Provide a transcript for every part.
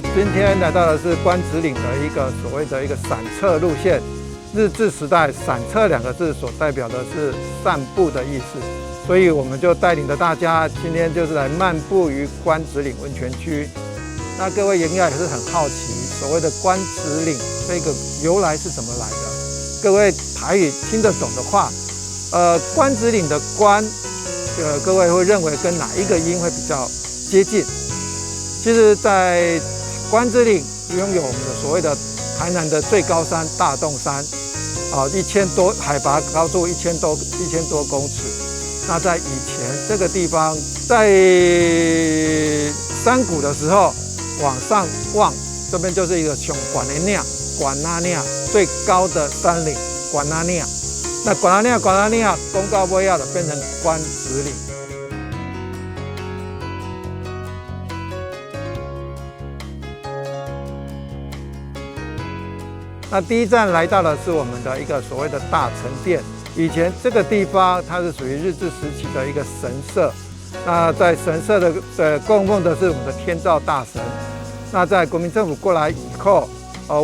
今天来到的是关子岭的一个所谓的一个散策路线。日治时代“散策”两个字所代表的是散步的意思，所以我们就带领着大家，今天就是来漫步于关子岭温泉区。那各位应该也是很好奇，所谓的关子岭这个由来是怎么来的？各位台语听得懂的话，关子岭的关，各位会认为跟哪一个音会比较接近？其实，在关子岭拥有我们的所谓的台南的最高山大洞山，1000多海拔高度1000多公尺。那在以前这个地方，在山谷的时候往上望，这边就是一个管那酿最高的山岭管那酿。那管那酿公告不要的变成关子岭。那第一站来到的是我们的一个所谓的大成殿。以前这个地方它是属于日治时期的一个神社。那在神社的供奉的是我们的天照大神。那在国民政府过来以后，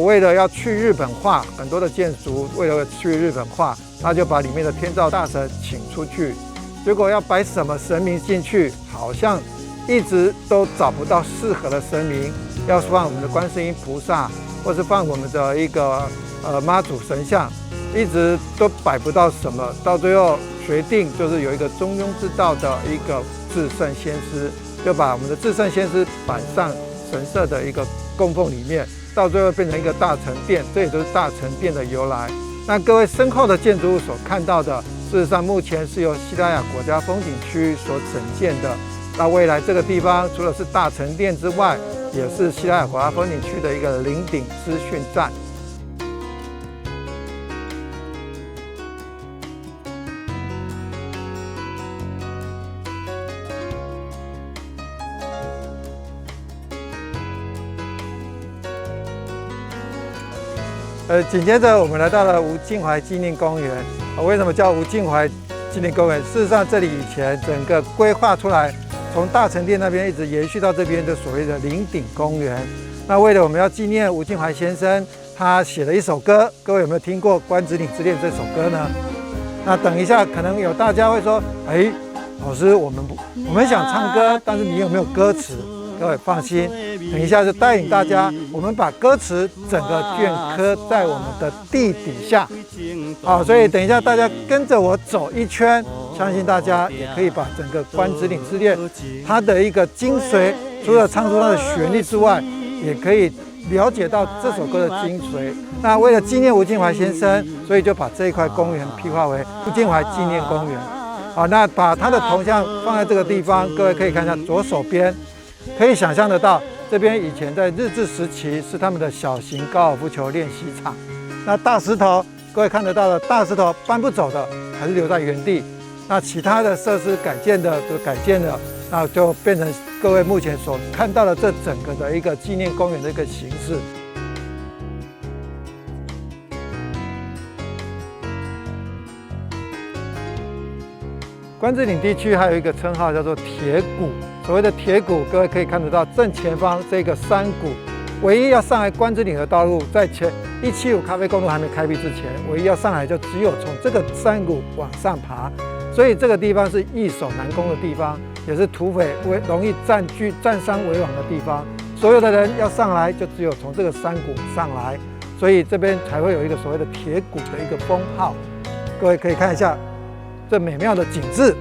为了要去日本化，很多的建筑为了去日本化，他就把里面的天照大神请出去。结果要摆什么神明进去，好像一直都找不到适合的神明。要放我们的观世音菩萨，或是放我们的一个妈祖神像，一直都摆不到什么。到最后决定就是有一个中庸之道的一个至圣先师，就把我们的至圣先师摆上神社的一个供奉里面，到最后变成一个大成殿，这也就是大成殿的由来。那各位身后的建筑物所看到的，事实上目前是由西拉雅国家风景区所整建的。那未来这个地方除了是大成殿之外，也是西拉雅国家风景区的一个岭顶资讯站。紧接着我们来到了吴敬怀纪念公园。为什么叫吴敬怀纪念公园？事实上，这里以前整个规划出来，从大成殿那边一直延续到这边的所谓的岭顶公园。那为了我们要纪念吴敬怀先生，他写了一首歌，各位有没有听过《关子岭之恋》这首歌呢？那等一下可能有大家会说，老师，我们想唱歌，但是你有没有歌词？各位放心，等一下就带领大家，我们把歌词整个镌刻在我们的地底下。好，所以等一下大家跟着我走一圈，相信大家也可以把整个关子岭之恋它的一个精髓，除了唱出它的旋律之外，也可以了解到这首歌的精髓。那为了纪念吴敬怀先生，所以就把这一块公园批划为吴敬怀纪念公园。好，那把他的头像放在这个地方，各位可以看一下左手边。可以想象得到，这边以前在日治时期是他们的小型高尔夫球练习场。那大石头，各位看得到的大石头搬不走的，还是留在原地。那其他的设施改建的就改建了，那就变成各位目前所看到的这整个的一个纪念公园的一个形式。关子岭地区还有一个称号叫做铁谷。所谓的铁谷，各位可以看得到正前方这个山谷，唯一要上来关子岭的道路，在175咖啡公路还没开辟之前，唯一要上来就只有从这个山谷往上爬。所以这个地方是易守难攻的地方，也是土匪容易占山为王的地方。所有的人要上来，就只有从这个山谷上来，所以这边才会有一个所谓的铁谷的一个封号。各位可以看一下这美妙的景致。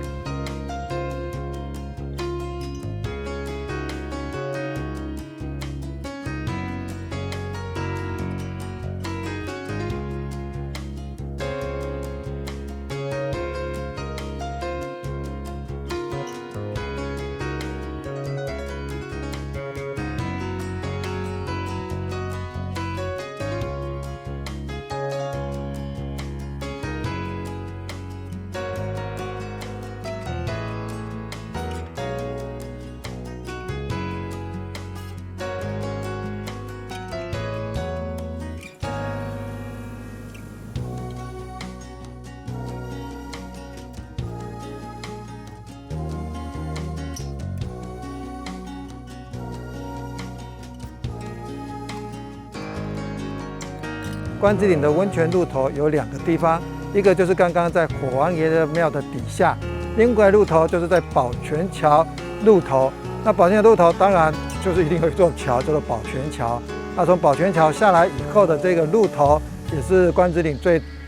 关子岭的温泉路头有2个地方，一个就是刚刚在火王爷的庙的底下，另外路头就是在宝泉桥路头。那宝泉桥路头当然就是一定有一座桥，叫做宝泉桥。那从宝泉桥下来以后的这个路头，也是关子岭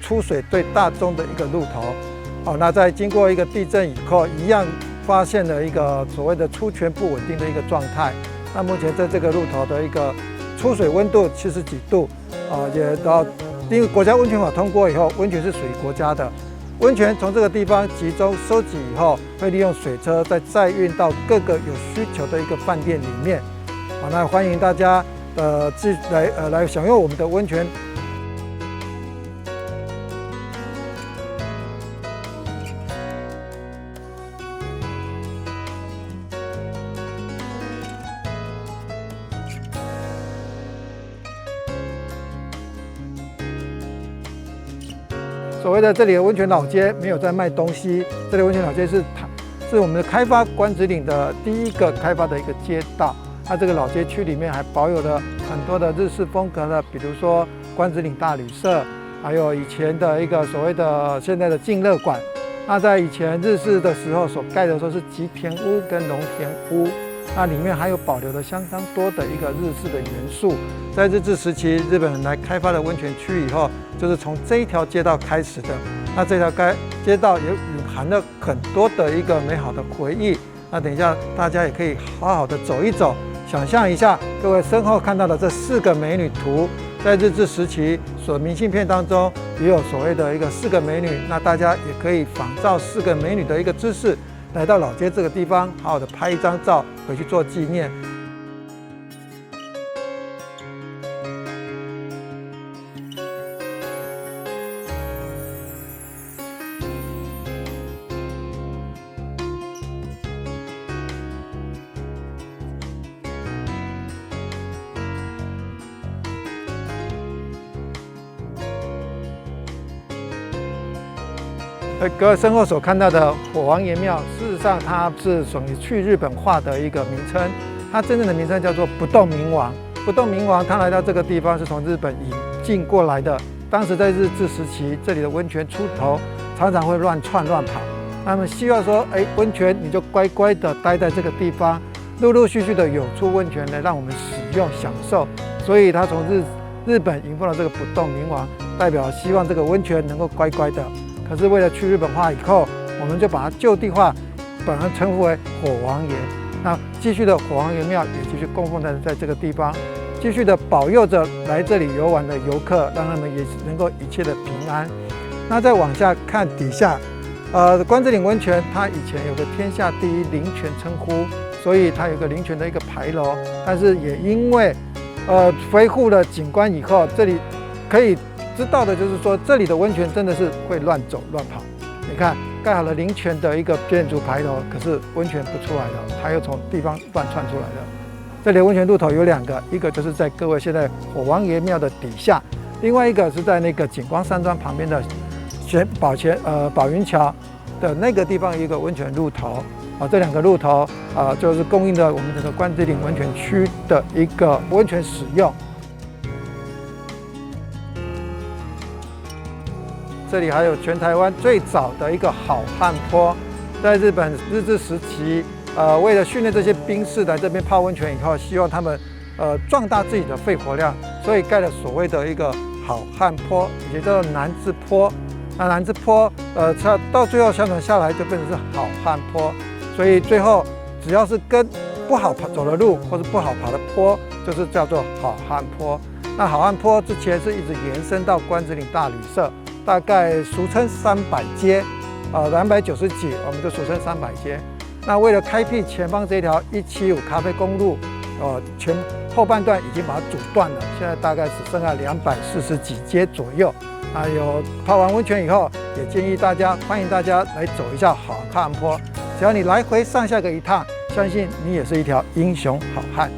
出水最大宗的一个路头。好，那在经过一个地震以后，一样发现了一个所谓的出泉不稳定的一个状态。那目前在这个路头的一个出水温度70几度，也到，因为国家温泉法通过以后，温泉是属于国家的，温泉从这个地方集中收集以后，会利用水车再运到各个有需求的一个饭店里面。好，那欢迎大家来享用我们的温泉。所谓的这里的温泉老街没有在卖东西，这里温泉老街是我们的开发关子岭的第一个开发的一个街道。它这个老街区里面还保有了很多的日式风格的，比如说关子岭大旅社，还有以前的一个所谓的现在的静乐馆。那在以前日式的时候所盖的时候是吉田屋跟农田屋，那里面还有保留了相当多的一个日式的元素。在日治时期，日本人来开发了温泉区以后，就是从这一条街道开始的。那这条街道也蕴含了很多的一个美好的回忆。那等一下大家也可以好好的走一走，想象一下各位身后看到的这4个美女图，在日治时期所明信片当中也有所谓的一个4个美女。那大家也可以仿照4个美女的一个姿势，来到老街这个地方，好好的拍一张照回去做纪念。各位身后所看到的火王爷庙，事实上它是属于去日本化的一个名称，它真正的名称叫做不动明王。不动明王他来到这个地方是从日本引进过来的。当时在日治时期，这里的温泉出头常常会乱窜乱跑，他们希望说，温泉你就乖乖的待在这个地方，陆陆续续的有出温泉来让我们使用享受。所以他从日本引入了这个不动明王，代表希望这个温泉能够乖乖的。可是为了去日本化以后，我们就把它就地化，把它称呼为火王爷。那继续的火王爷庙也继续供奉在这个地方，继续的保佑着来这里游玩的游客，让他们也能够一切的平安。那再往下看底下，关子岭温泉它以前有个天下第一灵泉称呼，所以它有个灵泉的一个牌楼。但是也因为维护了景观以后，这里可以知道的就是说，这里的温泉真的是会乱走乱跑。你看，盖好了灵泉的一个建筑牌楼，可是温泉不出来了，它又从地方乱窜出来了。这里的温泉路头有2个，一个就是在各位现在火王爷庙的底下，另外一个是在那个景光山庄旁边的宝云桥的那个地方一个温泉路头。这2个路头就是供应了我们整个关子岭温泉区的一个温泉使用。这里还有全台湾最早的一个好汉坡，在日本日治时期，为了训练这些兵士来这边泡温泉以后，希望他们壮大自己的肺活量，所以盖了所谓的一个好汉坡，也叫做南字坡。那南字坡，到最后相传下来就变成是好汉坡，所以最后只要是跟不好走的路或是不好爬的坡，就是叫做好汉坡。那好汉坡之前是一直延伸到关子岭大旅社。大概俗称300街，290几，我们就俗称300街。那为了开辟前方这条175咖啡公路，前后半段已经把它阻断了，现在大概只剩下240几街左右。有泡完温泉以后，也建议大家，欢迎大家来走一下好汉坡。只要你来回上下个一趟，相信你也是一条英雄好汉。